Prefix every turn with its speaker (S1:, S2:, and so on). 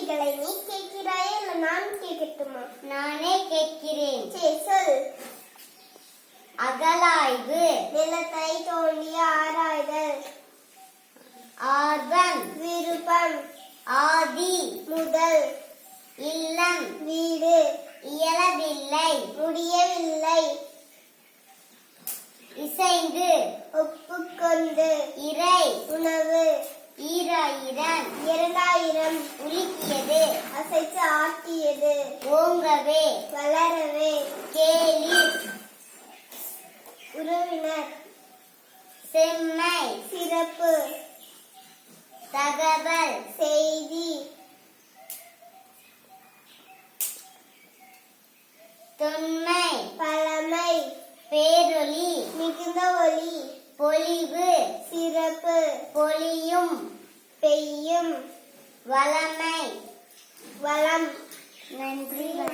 S1: கேள்விகளை நீ கேட்கிறாயா இல்ல நான் கேட்கட்டுமா?
S2: நானே கேட்கிறேன்.
S1: சரி சொல்.
S2: அகலாய்வு.
S1: நிலத்தை தோண்டி ஆராய்தல்.
S2: ஆர்வம்.
S1: விருப்பம்.
S2: ஆதி.
S1: முதல்.
S2: இல்லம்.
S1: வீடு.
S2: இயலவில்லை.
S1: முடியவில்லை.
S2: இசைந்து.
S1: ஒப்புக்கொண்டு.
S2: இறை.
S1: உணவு.
S2: ஈராயிரம்.
S1: 2000.
S2: உலுக்கியது.
S1: அசைத்து ஆட்டியது.
S2: ஓங்கவே.
S1: வளரவே.
S2: கேலி.
S1: உறவினர்.
S2: செம்மை.
S1: சிறப்பு.
S2: தகவல்.
S1: செய்தி.
S2: தொன்மை.
S1: பழமை.
S2: பேரொளி.
S1: மிகுந்த ஒளி.
S2: பொலிவு.
S1: சிறப்பு.
S2: பொலியும்.
S1: பெய்யும்.
S2: வளமை.
S1: வளம்.
S2: நன்றி.